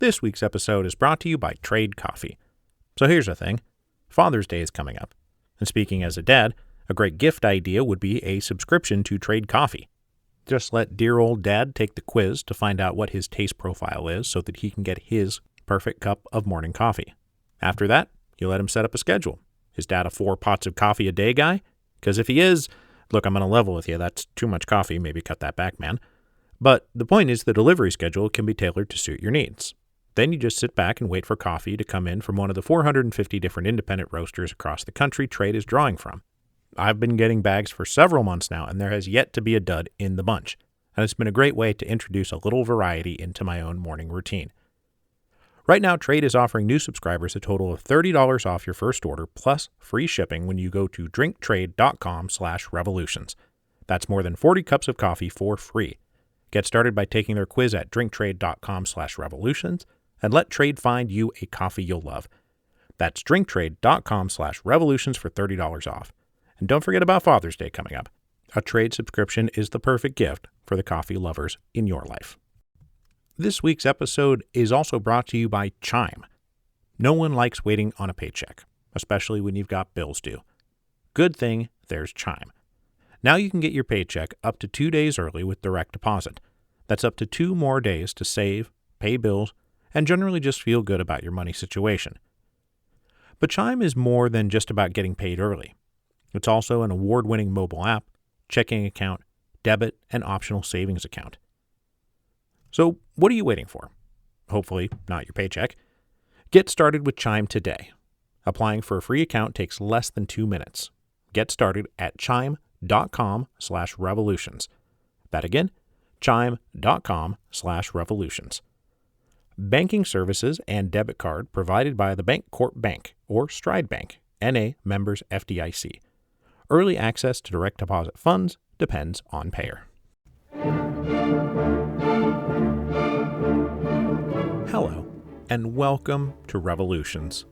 This week's episode is brought to you by Trade Coffee. So here's the thing. Father's Day is coming up. And speaking as a dad, a great gift idea would be a subscription to Trade Coffee. Just let dear old dad take the quiz to find out what his taste profile is so that he can get his perfect cup of morning coffee. After that, you let him set up a schedule. Is dad a 4 pots of coffee a day guy? Because if he is, look, I'm going to level with you. That's too much coffee. Maybe cut that back, man. But the point is the delivery schedule can be tailored to suit your needs. Then you just sit back and wait for coffee to come in from one of the 450 different independent roasters across the country Trade is drawing from. I've been getting bags for several months now, and there has yet to be a dud in the bunch. And it's been a great way to introduce a little variety into my own morning routine. Right now, Trade is offering new subscribers a total of $30 off your first order plus free shipping when you go to drinktrade.com/revolutions. That's more than 40 cups of coffee for free. Get started by taking their quiz at drinktrade.com/revolutions and let Trade find you a coffee you'll love. That's drinktrade.com/revolutions for $30 off. And don't forget about Father's Day coming up. A Trade subscription is the perfect gift for the coffee lovers in your life. This week's episode is also brought to you by Chime. No one likes waiting on a paycheck, especially when you've got bills due. Good thing there's Chime. Now you can get your paycheck up to 2 days early with direct deposit. That's up to 2 more days to save, pay bills, and generally just feel good about your money situation. But Chime is more than just about getting paid early. It's also an award-winning mobile app, checking account, debit, and optional savings account. So what are you waiting for? Hopefully not your paycheck. Get started with Chime today. Applying for a free account takes less than 2 minutes. Get started at chime.com/revolutions. That again, chime.com/revolutions. Banking services and debit card provided by the Bancorp Bank or Stride Bank, N.A. members FDIC. Early access to direct deposit funds depends on payer. Hello, and welcome to Revolutions.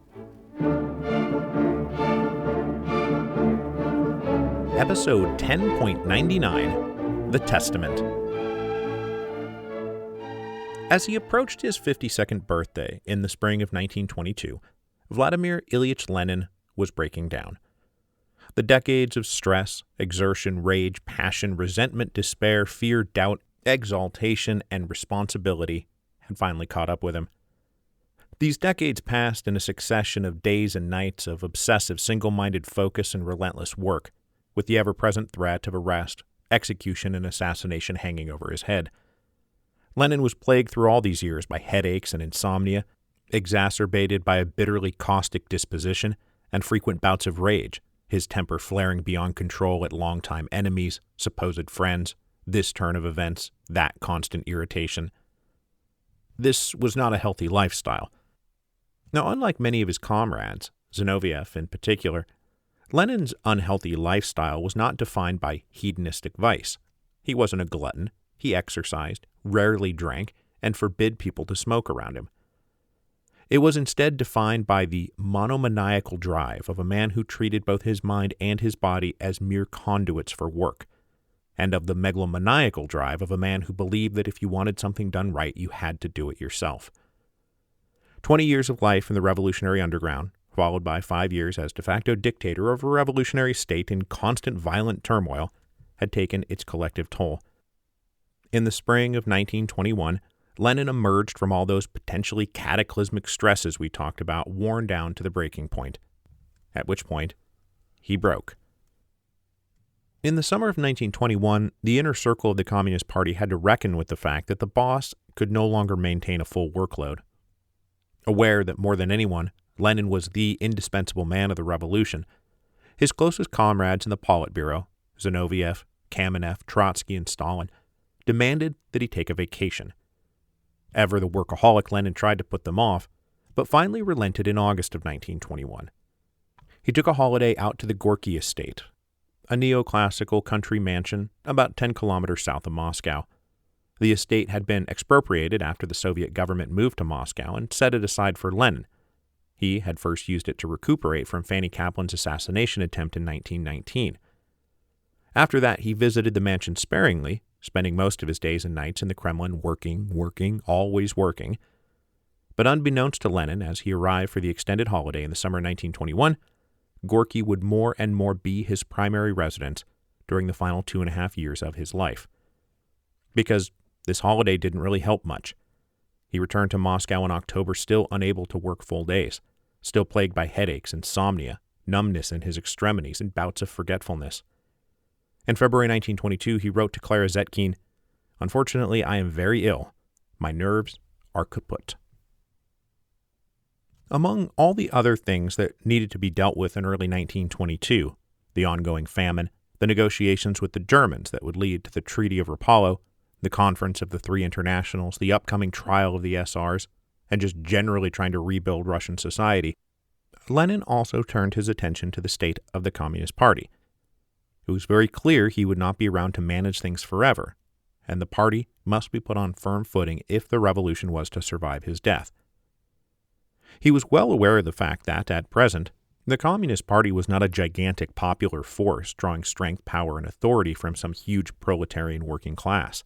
Episode 10.99, The Testament. As he approached his 52nd birthday in the spring of 1922, Vladimir Ilyich Lenin was breaking down. The decades of stress, exertion, rage, passion, resentment, despair, fear, doubt, exaltation, and responsibility had finally caught up with him. These decades passed in a succession of days and nights of obsessive, single-minded focus and relentless work, with the ever-present threat of arrest, execution, and assassination hanging over his head. Lenin was plagued through all these years by headaches and insomnia, exacerbated by a bitterly caustic disposition and frequent bouts of rage, his temper flaring beyond control at longtime enemies, supposed friends, this turn of events, that constant irritation. This was not a healthy lifestyle. Now, unlike many of his comrades, Zinoviev in particular, Lenin's unhealthy lifestyle was not defined by hedonistic vice. He wasn't a glutton. He exercised, rarely drank, and forbid people to smoke around him. It was instead defined by the monomaniacal drive of a man who treated both his mind and his body as mere conduits for work, and of the megalomaniacal drive of a man who believed that if you wanted something done right, you had to do it yourself. 20 years of life in the revolutionary underground, followed by 5 years as de facto dictator of a revolutionary state in constant violent turmoil, had taken its collective toll. In the spring of 1921, Lenin emerged from all those potentially cataclysmic stresses we talked about, worn down to the breaking point. At which point, he broke. In the summer of 1921, the inner circle of the Communist Party had to reckon with the fact that the boss could no longer maintain a full workload. Aware that more than anyone, Lenin was the indispensable man of the revolution, his closest comrades in the Politburo, Zinoviev, Kamenev, Trotsky, and Stalin, demanded that he take a vacation. Ever the workaholic, Lenin tried to put them off, but finally relented in August of 1921. He took a holiday out to the Gorky estate, a neoclassical country mansion about 10 kilometers south of Moscow. The estate had been expropriated after the Soviet government moved to Moscow and set it aside for Lenin. He had first used it to recuperate from Fanny Kaplan's assassination attempt in 1919. After that, he visited the mansion sparingly, spending most of his days and nights in the Kremlin working, always working. But unbeknownst to Lenin, as he arrived for the extended holiday in the summer of 1921, Gorky would more and more be his primary residence during the final 2.5 years of his life. Because this holiday didn't really help much. He returned to Moscow in October still unable to work full days, still plagued by headaches, insomnia, numbness in his extremities, and bouts of forgetfulness. In February 1922, he wrote to Clara Zetkin, "Unfortunately, I am very ill. My nerves are kaput." Among all the other things that needed to be dealt with in early 1922, the ongoing famine, the negotiations with the Germans that would lead to the Treaty of Rapallo, the conference of the three internationals, the upcoming trial of the SRs, and just generally trying to rebuild Russian society, Lenin also turned his attention to the state of the Communist Party. It was very clear he would not be around to manage things forever, and the party must be put on firm footing if the revolution was to survive his death. He was well aware of the fact that, at present, the Communist Party was not a gigantic popular force drawing strength, power, and authority from some huge proletarian working class.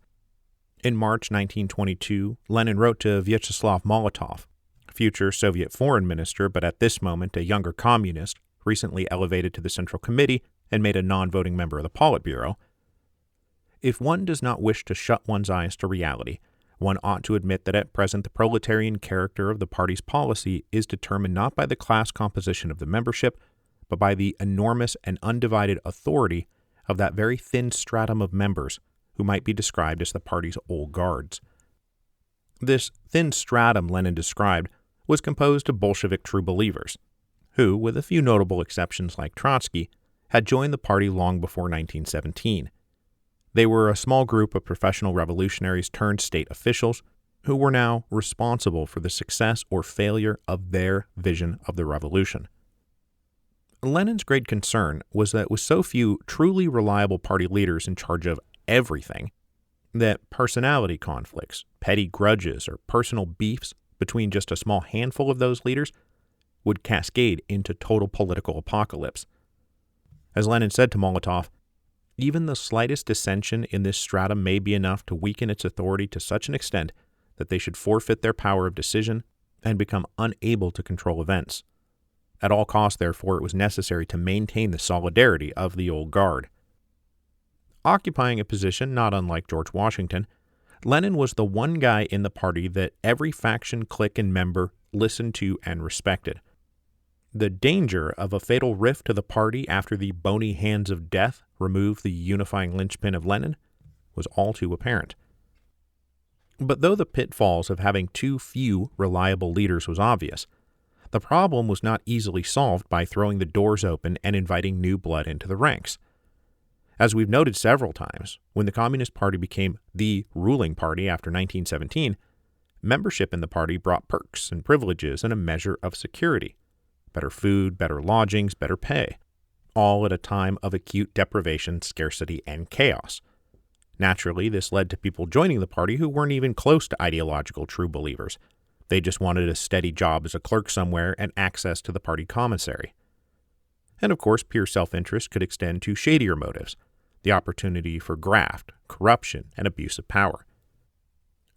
In March 1922, Lenin wrote to Vyacheslav Molotov, future Soviet foreign minister, but at this moment a younger communist, recently elevated to the Central Committee and made a non-voting member of the Politburo, "If one does not wish to shut one's eyes to reality, one ought to admit that at present the proletarian character of the party's policy is determined not by the class composition of the membership, but by the enormous and undivided authority of that very thin stratum of members who might be described as the party's old guards." This thin stratum Lenin described was composed of Bolshevik true believers, who, with a few notable exceptions like Trotsky, had joined the party long before 1917. They were a small group of professional revolutionaries turned state officials who were now responsible for the success or failure of their vision of the revolution. Lenin's great concern was that with so few truly reliable party leaders in charge of everything, that personality conflicts, petty grudges, or personal beefs between just a small handful of those leaders would cascade into total political apocalypse. As Lenin said to Molotov, "Even the slightest dissension in this stratum may be enough to weaken its authority to such an extent that they should forfeit their power of decision and become unable to control events. At all costs, therefore, it was necessary to maintain the solidarity of the old guard." Occupying a position not unlike George Washington, Lenin was the one guy in the party that every faction, clique, and member listened to and respected. The danger of a fatal rift to the party after the bony hands of death removed the unifying linchpin of Lenin was all too apparent. But though the pitfalls of having too few reliable leaders was obvious, the problem was not easily solved by throwing the doors open and inviting new blood into the ranks. As we've noted several times, when the Communist Party became the ruling party after 1917, membership in the party brought perks and privileges and a measure of security. Better food, better lodgings, better pay, all at a time of acute deprivation, scarcity, and chaos. Naturally, this led to people joining the party who weren't even close to ideological true believers. They just wanted a steady job as a clerk somewhere and access to the party commissary. And of course, pure self-interest could extend to shadier motives, the opportunity for graft, corruption, and abuse of power.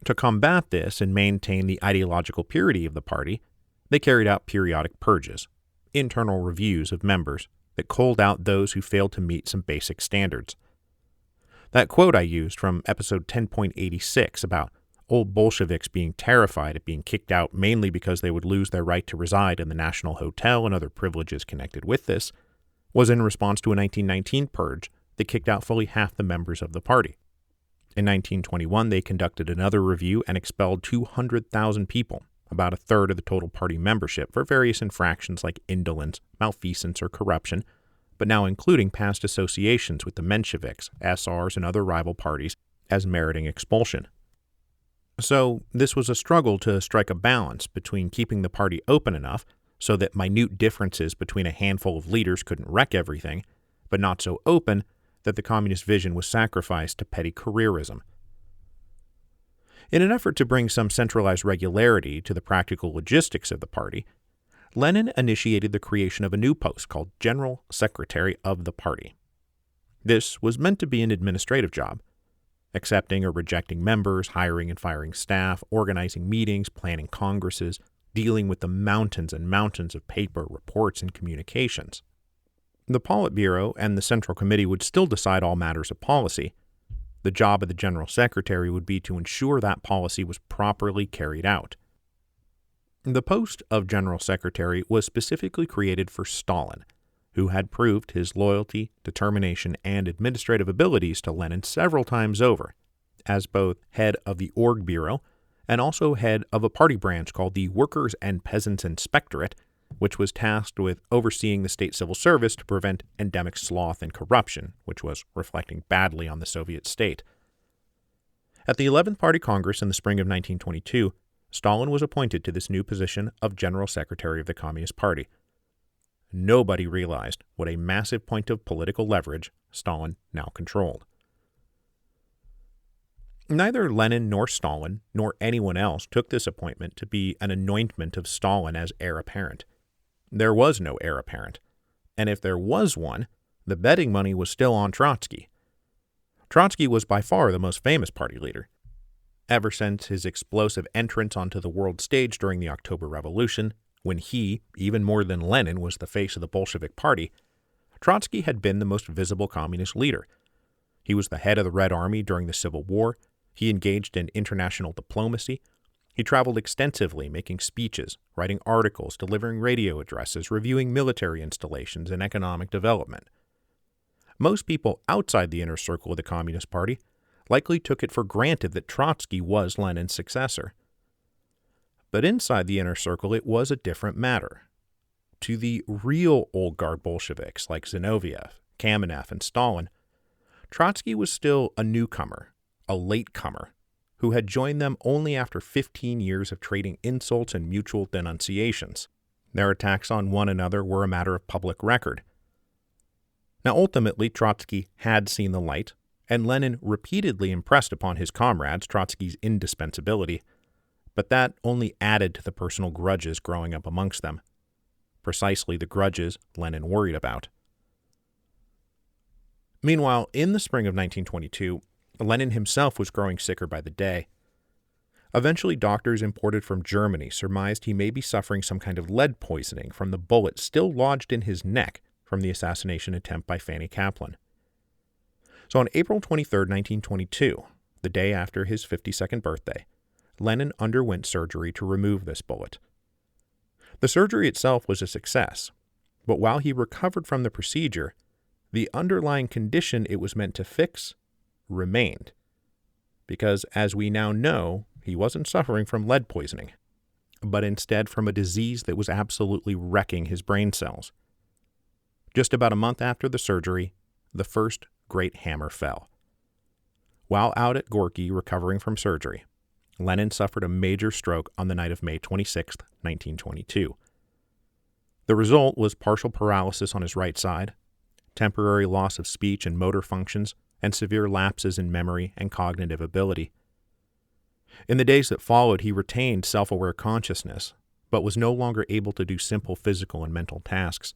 To combat this and maintain the ideological purity of the party, they carried out periodic purges, internal reviews of members that culled out those who failed to meet some basic standards. That quote I used from episode 10.86 about old Bolsheviks being terrified at being kicked out mainly because they would lose their right to reside in the National Hotel and other privileges connected with this, was in response to a 1919 purge that kicked out fully half the members of the party. In 1921, they conducted another review and expelled 200,000 people, about a third of the total party membership, for various infractions like indolence, malfeasance, or corruption, but now including past associations with the Mensheviks, SRs, and other rival parties as meriting expulsion. So this was a struggle to strike a balance between keeping the party open enough so that minute differences between a handful of leaders couldn't wreck everything, but not so open that the communist vision was sacrificed to petty careerism. In an effort to bring some centralized regularity to the practical logistics of the party, Lenin initiated the creation of a new post called General Secretary of the Party. This was meant to be an administrative job. accepting or rejecting members, hiring and firing staff, organizing meetings, planning congresses, dealing with the mountains and mountains of paper, reports, and communications. The Politburo and the Central Committee would still decide all matters of policy. The job of the General Secretary would be to ensure that policy was properly carried out. The post of General Secretary was specifically created for Stalin, who had proved his loyalty, determination, and administrative abilities to Lenin several times over, as both head of the Org Bureau and also head of a party branch called the Workers' and Peasants' Inspectorate, which was tasked with overseeing the state civil service to prevent endemic sloth and corruption, which was reflecting badly on the Soviet state. At the 11th Party Congress in the spring of 1922, Stalin was appointed to this new position of General Secretary of the Communist Party. Nobody realized what a massive point of political leverage Stalin now controlled. Neither Lenin nor Stalin nor anyone else took this appointment to be an anointment of Stalin as heir apparent. There was no heir apparent, and if there was one, the betting money was still on Trotsky. Trotsky was by far the most famous party leader. Ever since his explosive entrance onto the world stage during the October Revolution, when he, even more than Lenin, was the face of the Bolshevik Party, Trotsky had been the most visible communist leader. He was the head of the Red Army during the Civil War. He engaged in international diplomacy. He traveled extensively, making speeches, writing articles, delivering radio addresses, reviewing military installations and economic development. Most people outside the inner circle of the Communist Party likely took it for granted that Trotsky was Lenin's successor. But inside the inner circle, it was a different matter. To the real old guard Bolsheviks like Zinoviev, Kamenev, and Stalin, Trotsky was still a newcomer, a latecomer, who had joined them only after 15 years of trading insults and mutual denunciations. Their attacks on one another were a matter of public record. Now, ultimately, Trotsky had seen the light, and Lenin repeatedly impressed upon his comrades Trotsky's indispensability, but that only added to the personal grudges growing up amongst them. Precisely the grudges Lenin worried about. Meanwhile, in the spring of 1922, Lenin himself was growing sicker by the day. Eventually, doctors imported from Germany surmised he may be suffering some kind of lead poisoning from the bullet still lodged in his neck from the assassination attempt by Fanny Kaplan. So on April 23, 1922, the day after his 52nd birthday, Lenin underwent surgery to remove this bullet. The surgery itself was a success, but while he recovered from the procedure, the underlying condition it was meant to fix remained. Because, as we now know, he wasn't suffering from lead poisoning, but instead from a disease that was absolutely wrecking his brain cells. Just about a month after the surgery, the first great hammer fell. While out at Gorky recovering from surgery, Lenin suffered a major stroke on the night of May 26, 1922. The result was partial paralysis on his right side, temporary loss of speech and motor functions, and severe lapses in memory and cognitive ability. In the days that followed, he retained self-aware consciousness, but was no longer able to do simple physical and mental tasks.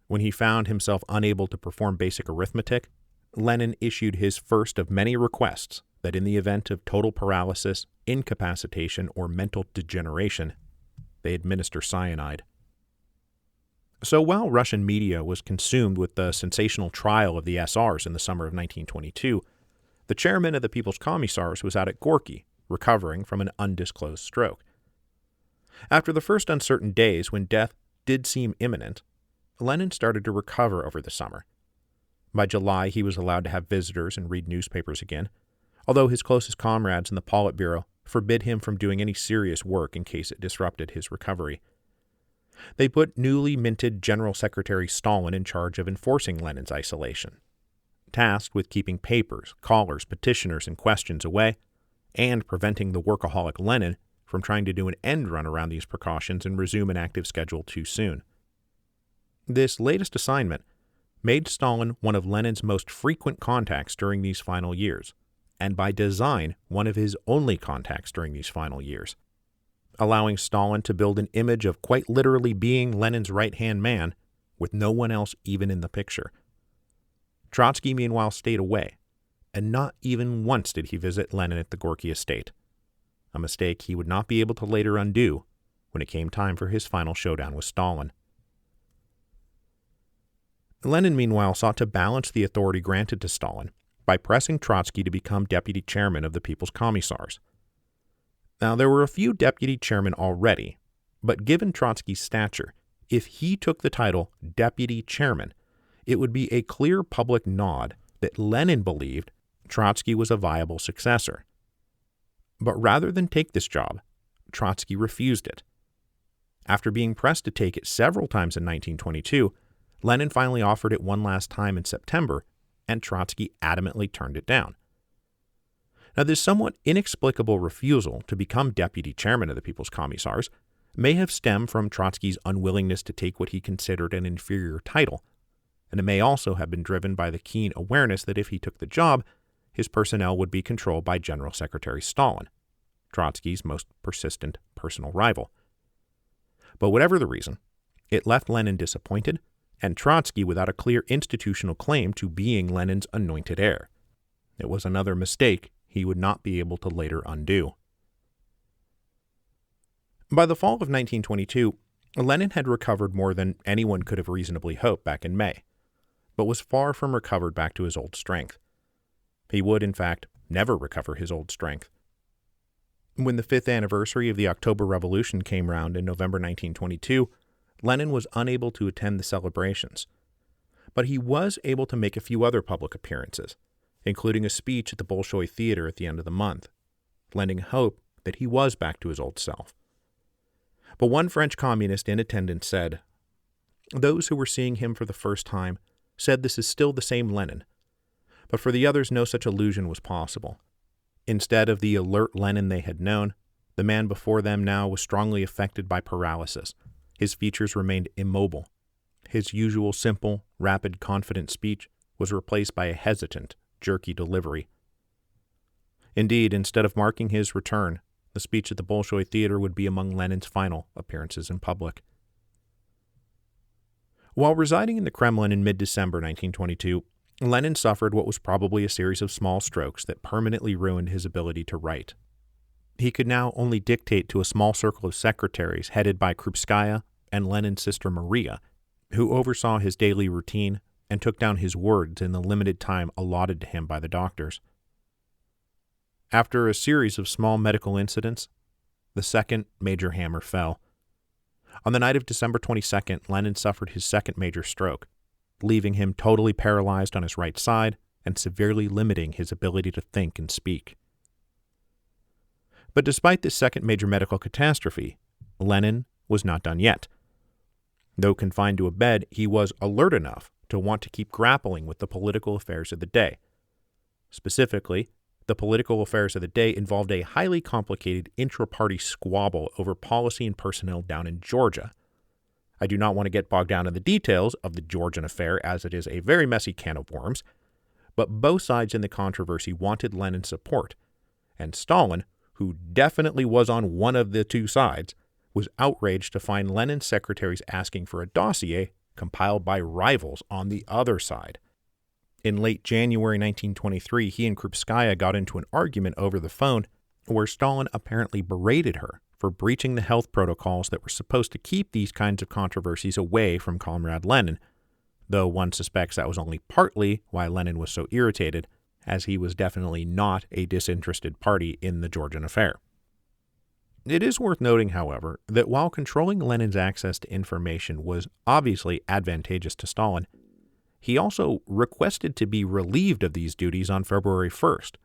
When he found himself unable to perform basic arithmetic, Lenin issued his first of many requests that in the event of total paralysis, incapacitation, or mental degeneration, they administer cyanide. So while Russian media was consumed with the sensational trial of the SRs in the summer of 1922, the chairman of the People's Commissars was out at Gorky, recovering from an undisclosed stroke. After the first uncertain days when death did seem imminent, Lenin started to recover over the summer. By July, he was allowed to have visitors and read newspapers again, although his closest comrades in the Politburo forbid him from doing any serious work in case it disrupted his recovery. They put newly minted General Secretary Stalin in charge of enforcing Lenin's isolation, tasked with keeping papers, callers, petitioners, and questions away, and preventing the workaholic Lenin from trying to do an end run around these precautions and resume an active schedule too soon. This latest assignment made Stalin one of Lenin's most frequent contacts during these final years, and by design, one of his only contacts during these final years, allowing Stalin to build an image of quite literally being Lenin's right-hand man, with no one else even in the picture. Trotsky, meanwhile, stayed away, and not even once did he visit Lenin at the Gorky estate, a mistake he would not be able to later undo when it came time for his final showdown with Stalin. Lenin, meanwhile, sought to balance the authority granted to Stalin by pressing Trotsky to become deputy chairman of the People's Commissars. Now, there were a few deputy chairmen already, but given Trotsky's stature, if he took the title deputy chairman, it would be a clear public nod that Lenin believed Trotsky was a viable successor. But rather than take this job, Trotsky refused it. After being pressed to take it several times in 1922, Lenin finally offered it one last time in September, and Trotsky adamantly turned it down. Now, this somewhat inexplicable refusal to become deputy chairman of the People's Commissars may have stemmed from Trotsky's unwillingness to take what he considered an inferior title, and it may also have been driven by the keen awareness that if he took the job, his personnel would be controlled by General Secretary Stalin, Trotsky's most persistent personal rival. But whatever the reason, it left Lenin disappointed, and Trotsky without a clear institutional claim to being Lenin's anointed heir. It was another mistake he would not be able to later undo. By the fall of 1922, Lenin had recovered more than anyone could have reasonably hoped back in May, but was far from recovered back to his old strength. He would, in fact, never recover his old strength. When the 5th anniversary of the October Revolution came round in November 1922, Lenin was unable to attend the celebrations, but he was able to make a few other public appearances, including a speech at the Bolshoi Theater at the end of the month, lending hope that he was back to his old self. But one French communist in attendance said, "Those who were seeing him for the first time said this is still the same Lenin, but for the others no such illusion was possible. Instead of the alert Lenin they had known, the man before them now was strongly affected by paralysis. His features remained immobile. His usual simple, rapid, confident speech was replaced by a hesitant, jerky delivery. Indeed, instead of marking his return, the speech at the Bolshoi Theater would be among Lenin's final appearances in public." While residing in the Kremlin in mid-December 1922, Lenin suffered what was probably a series of small strokes that permanently ruined his ability to write. He could now only dictate to a small circle of secretaries headed by Krupskaya and Lenin's sister Maria, who oversaw his daily routine and took down his words in the limited time allotted to him by the doctors. After a series of small medical incidents, the second major hammer fell. On the night of December 22nd, Lenin suffered his second major stroke, leaving him totally paralyzed on his right side and severely limiting his ability to think and speak. But despite this second major medical catastrophe, Lenin was not done yet. Though confined to a bed, he was alert enough to want to keep grappling with the political affairs of the day. Specifically, the political affairs of the day involved a highly complicated intra-party squabble over policy and personnel down in Georgia. I do not want to get bogged down in the details of the Georgian affair, as it is a very messy can of worms, but both sides in the controversy wanted Lenin's support, and Stalin, who definitely was on one of the two sides, was outraged to find Lenin's secretaries asking for a dossier compiled by rivals on the other side. In late January 1923, he and Krupskaya got into an argument over the phone where Stalin apparently berated her for breaching the health protocols that were supposed to keep these kinds of controversies away from Comrade Lenin, though one suspects that was only partly why Lenin was so irritated, as he was definitely not a disinterested party in the Georgian affair. It is worth noting, however, that while controlling Lenin's access to information was obviously advantageous to Stalin, he also requested to be relieved of these duties on February 1st,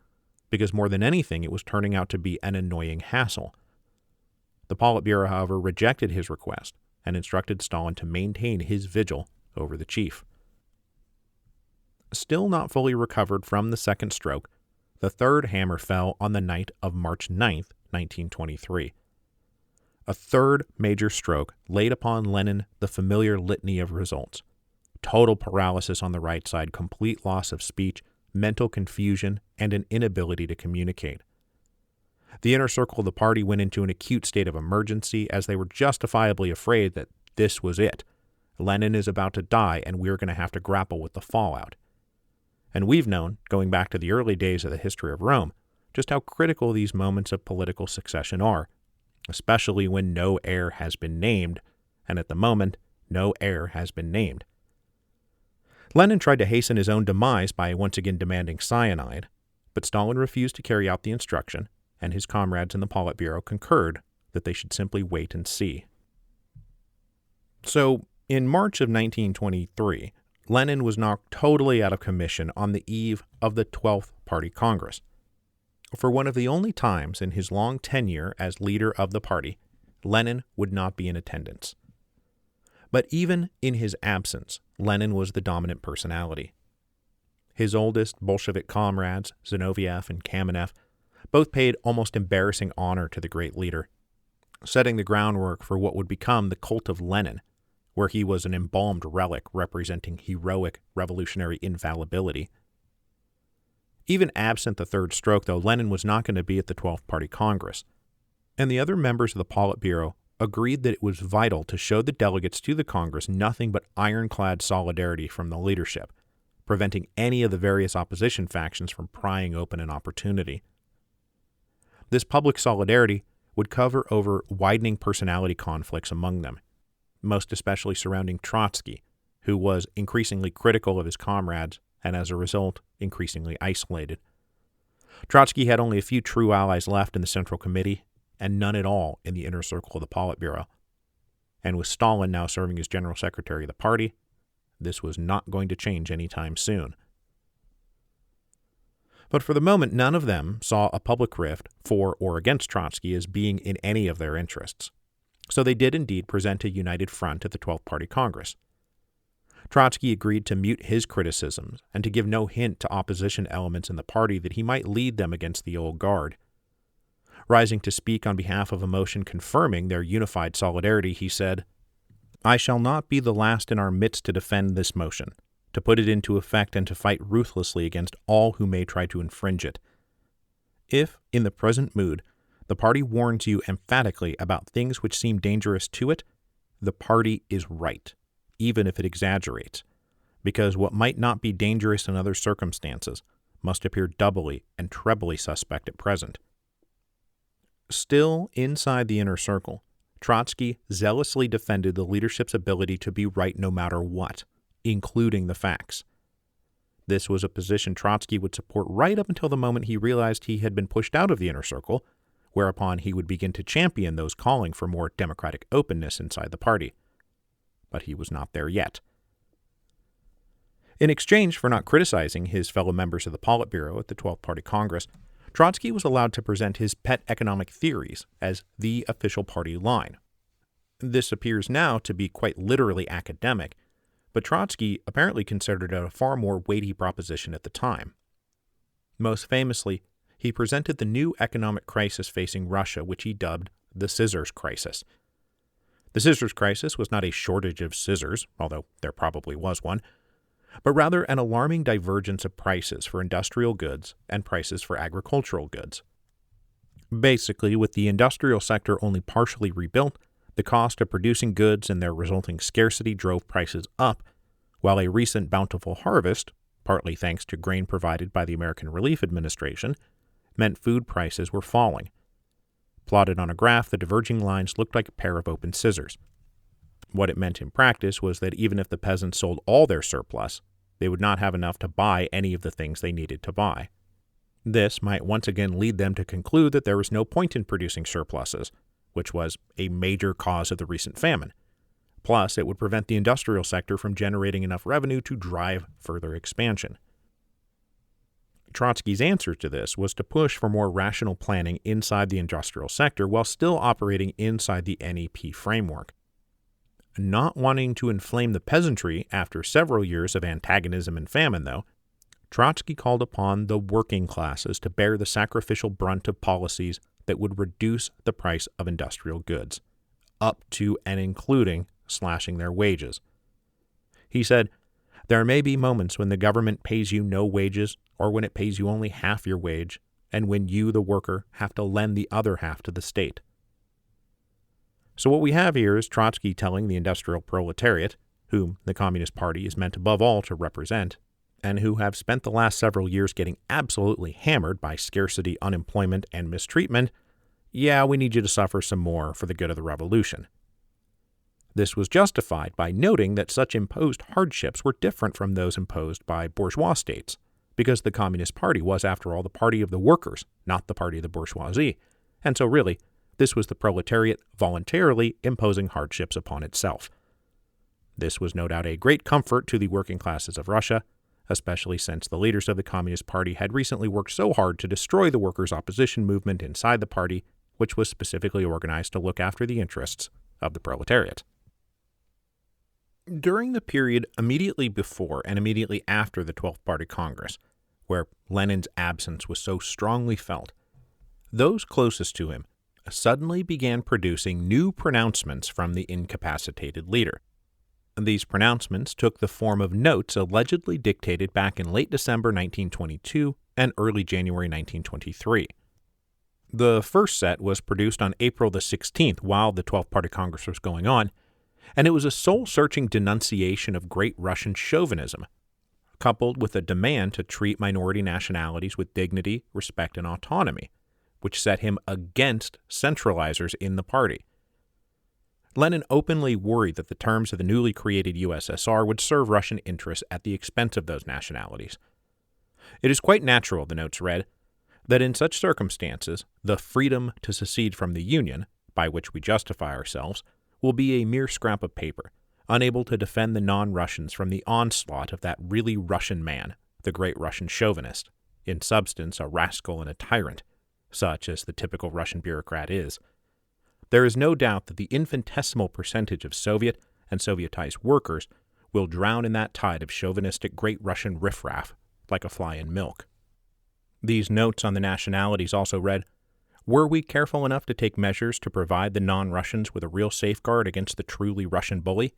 because more than anything it was turning out to be an annoying hassle. The Politburo, however, rejected his request and instructed Stalin to maintain his vigil over the chief. Still not fully recovered from the second stroke, the third hammer fell on the night of March 9th, 1923. A third major stroke laid upon Lenin the familiar litany of results: total paralysis on the right side, complete loss of speech, mental confusion, and an inability to communicate. The inner circle of the party went into an acute state of emergency, as they were justifiably afraid that this was it. Lenin is about to die, and we're going to have to grapple with the fallout. And we've known, going back to the early days of the history of Rome, just how critical these moments of political succession are, especially when no heir has been named, and at the moment, no heir has been named. Lenin tried to hasten his own demise by once again demanding cyanide, but Stalin refused to carry out the instruction, and his comrades in the Politburo concurred that they should simply wait and see. So, in March of 1923, Lenin was knocked totally out of commission on the eve of the 12th Party Congress. For one of the only times in his long tenure as leader of the party, Lenin would not be in attendance. But even in his absence, Lenin was the dominant personality. His oldest Bolshevik comrades, Zinoviev and Kamenev, both paid almost embarrassing honor to the great leader, setting the groundwork for what would become the cult of Lenin, where he was an embalmed relic representing heroic revolutionary infallibility. Even absent the third stroke, though, Lenin was not going to be at the 12th Party Congress, and the other members of the Politburo agreed that it was vital to show the delegates to the Congress nothing but ironclad solidarity from the leadership, preventing any of the various opposition factions from prying open an opportunity. This public solidarity would cover over widening personality conflicts among them, most especially surrounding Trotsky, who was increasingly critical of his comrades and as a result, increasingly isolated. Trotsky had only a few true allies left in the Central Committee, and none at all in the inner circle of the Politburo. And with Stalin now serving as General Secretary of the party, this was not going to change anytime soon. But for the moment, none of them saw a public rift for or against Trotsky as being in any of their interests. So they did indeed present a united front at the 12th Party Congress. Trotsky agreed to mute his criticisms and to give no hint to opposition elements in the party that he might lead them against the old guard. Rising to speak on behalf of a motion confirming their unified solidarity, he said, "I shall not be the last in our midst to defend this motion, to put it into effect and to fight ruthlessly against all who may try to infringe it. If, in the present mood, the party warns you emphatically about things which seem dangerous to it, the party is right, even if it exaggerates, because what might not be dangerous in other circumstances must appear doubly and trebly suspect at present." Still inside the inner circle, Trotsky zealously defended the leadership's ability to be right no matter what, including the facts. This was a position Trotsky would support right up until the moment he realized he had been pushed out of the inner circle, whereupon he would begin to champion those calling for more democratic openness inside the party. But he was not there yet. In exchange for not criticizing his fellow members of the Politburo at the 12th Party Congress, Trotsky was allowed to present his pet economic theories as the official party line. This appears now to be quite literally academic, but Trotsky apparently considered it a far more weighty proposition at the time. Most famously, he presented the new economic crisis facing Russia, which he dubbed the scissors crisis. The scissors crisis was not a shortage of scissors, although there probably was one, but rather an alarming divergence of prices for industrial goods and prices for agricultural goods. Basically, with the industrial sector only partially rebuilt, the cost of producing goods and their resulting scarcity drove prices up, while a recent bountiful harvest, partly thanks to grain provided by the American Relief Administration, meant food prices were falling. Plotted on a graph, the diverging lines looked like a pair of open scissors. What it meant in practice was that even if the peasants sold all their surplus, they would not have enough to buy any of the things they needed to buy. This might once again lead them to conclude that there was no point in producing surpluses, which was a major cause of the recent famine. Plus, it would prevent the industrial sector from generating enough revenue to drive further expansion. Trotsky's answer to this was to push for more rational planning inside the industrial sector while still operating inside the NEP framework. Not wanting to inflame the peasantry after several years of antagonism and famine, though, Trotsky called upon the working classes to bear the sacrificial brunt of policies that would reduce the price of industrial goods, up to and including slashing their wages. He said, "There may be moments when the government pays you no wages, or when it pays you only half your wage, and when you, the worker, have to lend the other half to the state." So what we have here is Trotsky telling the industrial proletariat, whom the Communist Party is meant above all to represent, and who have spent the last several years getting absolutely hammered by scarcity, unemployment, and mistreatment, yeah, we need you to suffer some more for the good of the revolution. This was justified by noting that such imposed hardships were different from those imposed by bourgeois states, because the Communist Party was, after all, the party of the workers, not the party of the bourgeoisie, and so really, this was the proletariat voluntarily imposing hardships upon itself. This was no doubt a great comfort to the working classes of Russia, especially since the leaders of the Communist Party had recently worked so hard to destroy the workers' opposition movement inside the party, which was specifically organized to look after the interests of the proletariat. During the period immediately before and immediately after the 12th Party Congress, where Lenin's absence was so strongly felt, those closest to him suddenly began producing new pronouncements from the incapacitated leader. These pronouncements took the form of notes allegedly dictated back in late December 1922 and early January 1923. The first set was produced on April the 16th while the 12th Party Congress was going on, and it was a soul-searching denunciation of great Russian chauvinism, coupled with a demand to treat minority nationalities with dignity, respect, and autonomy, which set him against centralizers in the party. Lenin openly worried that the terms of the newly created USSR would serve Russian interests at the expense of those nationalities. It is quite natural, the notes read, that in such circumstances, the freedom to secede from the Union, by which we justify ourselves, will be a mere scrap of paper, unable to defend the non-Russians from the onslaught of that really Russian man, the great Russian chauvinist, in substance a rascal and a tyrant, such as the typical Russian bureaucrat is. There is no doubt that the infinitesimal percentage of Soviet and Sovietized workers will drown in that tide of chauvinistic great Russian riffraff like a fly in milk. These notes on the nationalities also read, "Were we careful enough to take measures to provide the non-Russians with a real safeguard against the truly Russian bully?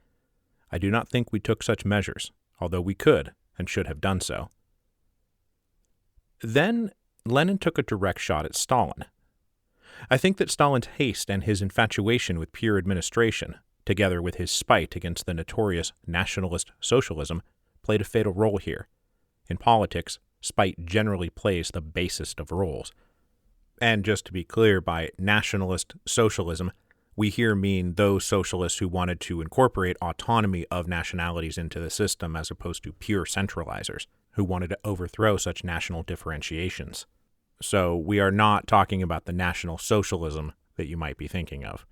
I do not think we took such measures, although we could and should have done so." Then Lenin took a direct shot at Stalin. I think that Stalin's haste and his infatuation with pure administration, together with his spite against the notorious nationalist socialism, played a fatal role here. In politics, spite generally plays the basest of roles. And just to be clear, by nationalist socialism, we here mean those socialists who wanted to incorporate autonomy of nationalities into the system as opposed to pure centralizers, who wanted to overthrow such national differentiations. So we are not talking about the National Socialism that you might be thinking of.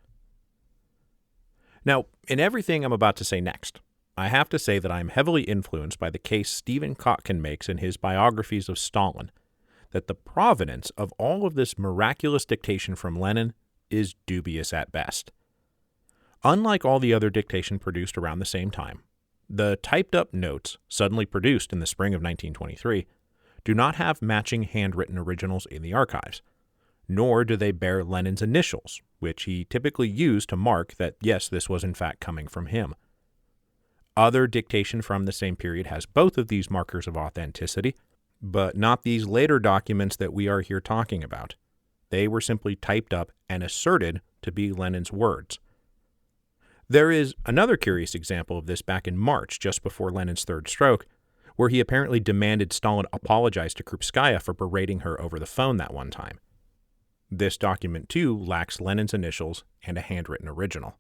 Now, in everything I'm about to say next, I have to say that I am heavily influenced by the case Stephen Kotkin makes in his biographies of Stalin, that the provenance of all of this miraculous dictation from Lenin is dubious at best. Unlike all the other dictation produced around the same time, the typed-up notes suddenly produced in the spring of 1923 do not have matching handwritten originals in the archives, nor do they bear Lenin's initials, which he typically used to mark that, yes, this was in fact coming from him. Other dictation from the same period has both of these markers of authenticity, but not these later documents that we are here talking about. They were simply typed up and asserted to be Lenin's words. There is another curious example of this back in March, just before Lenin's third stroke, where he apparently demanded Stalin apologize to Krupskaya for berating her over the phone that one time. This document, too, lacks Lenin's initials and a handwritten original.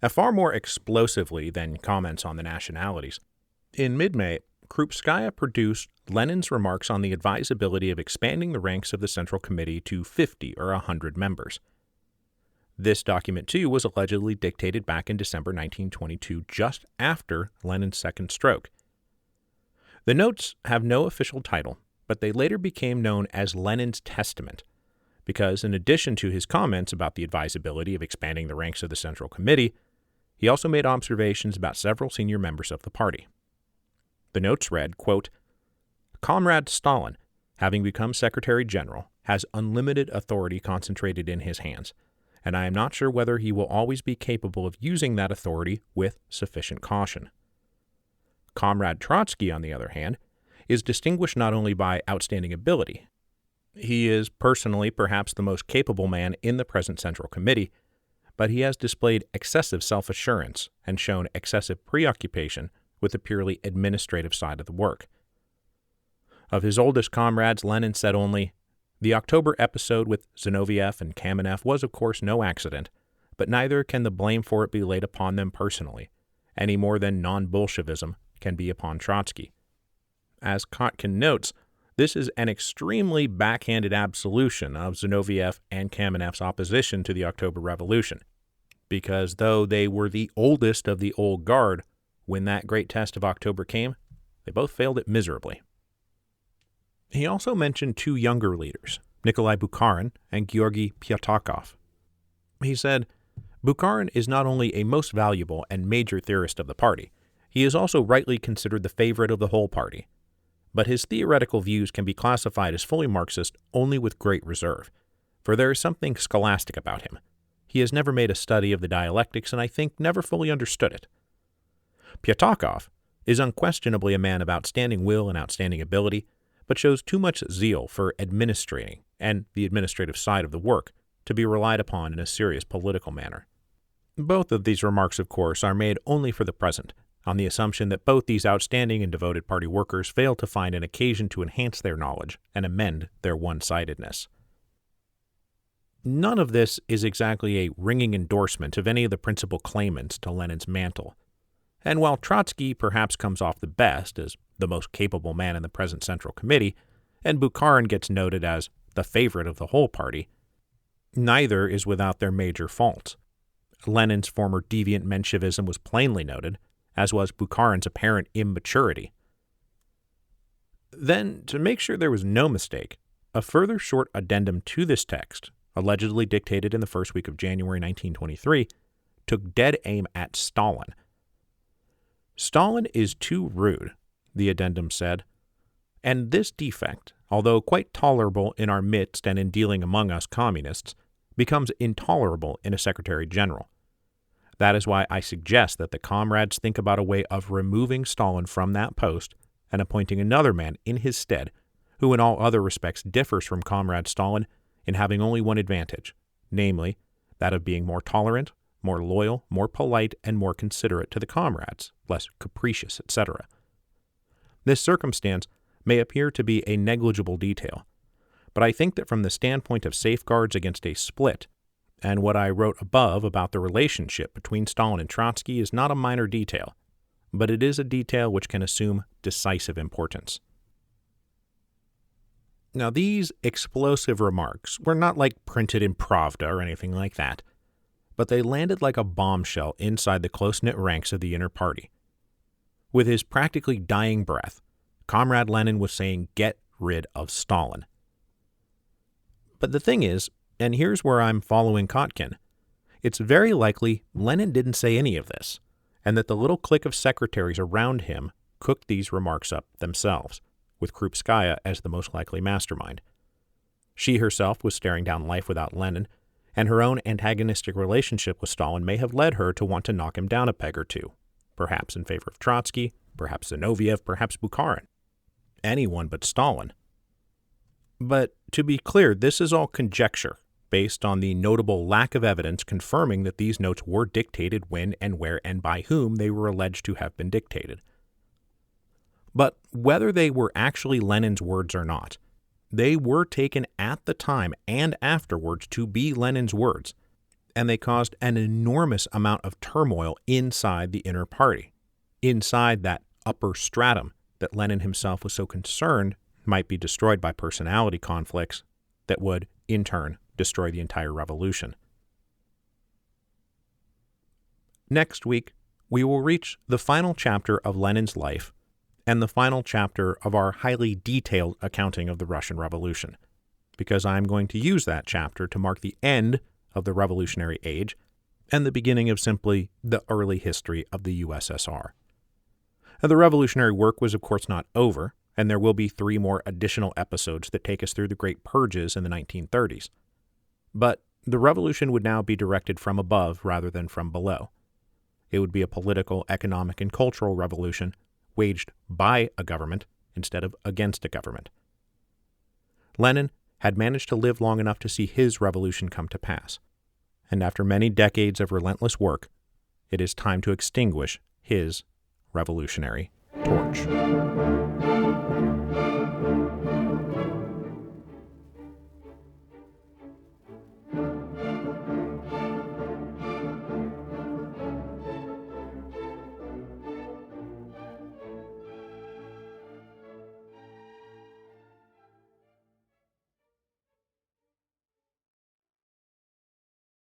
Far more explosively than comments on the nationalities, in mid-May, Krupskaya produced Lenin's remarks on the advisability of expanding the ranks of the Central Committee to 50 or 100 members. This document, too, was allegedly dictated back in December 1922, just after Lenin's second stroke. The notes have no official title, but they later became known as Lenin's Testament, because in addition to his comments about the advisability of expanding the ranks of the Central Committee, he also made observations about several senior members of the party. The notes read, quote, "Comrade Stalin, having become Secretary General, has unlimited authority concentrated in his hands, and I am not sure whether he will always be capable of using that authority with sufficient caution. Comrade Trotsky, on the other hand, is distinguished not only by outstanding ability. He is personally perhaps the most capable man in the present Central Committee, but he has displayed excessive self-assurance and shown excessive preoccupation with the purely administrative side of the work. Of his oldest comrades, Lenin said only, "The October episode with Zinoviev and Kamenev was of course no accident, but neither can the blame for it be laid upon them personally, any more than non-Bolshevism can be upon Trotsky." As Kotkin notes, this is an extremely backhanded absolution of Zinoviev and Kamenev's opposition to the October Revolution, because though they were the oldest of the old guard, when that great test of October came, they both failed it miserably. He also mentioned two younger leaders, Nikolai Bukharin and Georgy Pyatakov. He said, "Bukharin is not only a most valuable and major theorist of the party, he is also rightly considered the favorite of the whole party. But his theoretical views can be classified as fully Marxist only with great reserve, for there is something scholastic about him. He has never made a study of the dialectics and I think never fully understood it. Pyatakov is unquestionably a man of outstanding will and outstanding ability, but shows too much zeal for administrating and the administrative side of the work to be relied upon in a serious political manner." Both of these remarks, of course, are made only for the present, on the assumption that both these outstanding and devoted party workers fail to find an occasion to enhance their knowledge and amend their one-sidedness. None of this is exactly a ringing endorsement of any of the principal claimants to Lenin's mantle. And while Trotsky perhaps comes off the best as the most capable man in the present Central Committee, and Bukharin gets noted as the favorite of the whole party, neither is without their major faults. Lenin's former deviant Menshevism was plainly noted, as was Bukharin's apparent immaturity. Then, to make sure there was no mistake, a further short addendum to this text, allegedly dictated in the first week of January 1923, took dead aim at Stalin. "Stalin is too rude," the addendum said, "and this defect, although quite tolerable in our midst and in dealing among us communists, becomes intolerable in a Secretary General. That is why I suggest that the comrades think about a way of removing Stalin from that post and appointing another man in his stead, who in all other respects differs from Comrade Stalin in having only one advantage, namely, that of being more tolerant, more loyal, more polite, and more considerate to the comrades, less capricious, etc. This circumstance may appear to be a negligible detail, but I think that from the standpoint of safeguards against a split, and what I wrote above about the relationship between Stalin and Trotsky is not a minor detail, but it is a detail which can assume decisive importance." Now, these explosive remarks were not like printed in Pravda or anything like that, but they landed like a bombshell inside the close-knit ranks of the inner party. With his practically dying breath, Comrade Lenin was saying, "Get rid of Stalin." But the thing is, and here's where I'm following Kotkin, it's very likely Lenin didn't say any of this, and that the little clique of secretaries around him cooked these remarks up themselves, with Krupskaya as the most likely mastermind. She herself was staring down life without Lenin, and her own antagonistic relationship with Stalin may have led her to want to knock him down a peg or two, perhaps in favor of Trotsky, perhaps Zinoviev, perhaps Bukharin. Anyone but Stalin. But to be clear, this is all conjecture, based on the notable lack of evidence confirming that these notes were dictated when and where and by whom they were alleged to have been dictated. But whether they were actually Lenin's words or not, they were taken at the time and afterwards to be Lenin's words, and they caused an enormous amount of turmoil inside the inner party, inside that upper stratum that Lenin himself was so concerned might be destroyed by personality conflicts that would, in turn, destroy the entire revolution. Next week, we will reach the final chapter of Lenin's life and the final chapter of our highly detailed accounting of the Russian Revolution, because I'm going to use that chapter to mark the end of the revolutionary age and the beginning of simply the early history of the USSR. Now, the revolutionary work was, of course, not over, and there will be 3 more additional episodes that take us through the Great Purges in the 1930s. But the revolution would now be directed from above rather than from below. It would be a political, economic, and cultural revolution waged by a government instead of against a government. Lenin had managed to live long enough to see his revolution come to pass, and after many decades of relentless work, it is time to extinguish his revolutionary torch.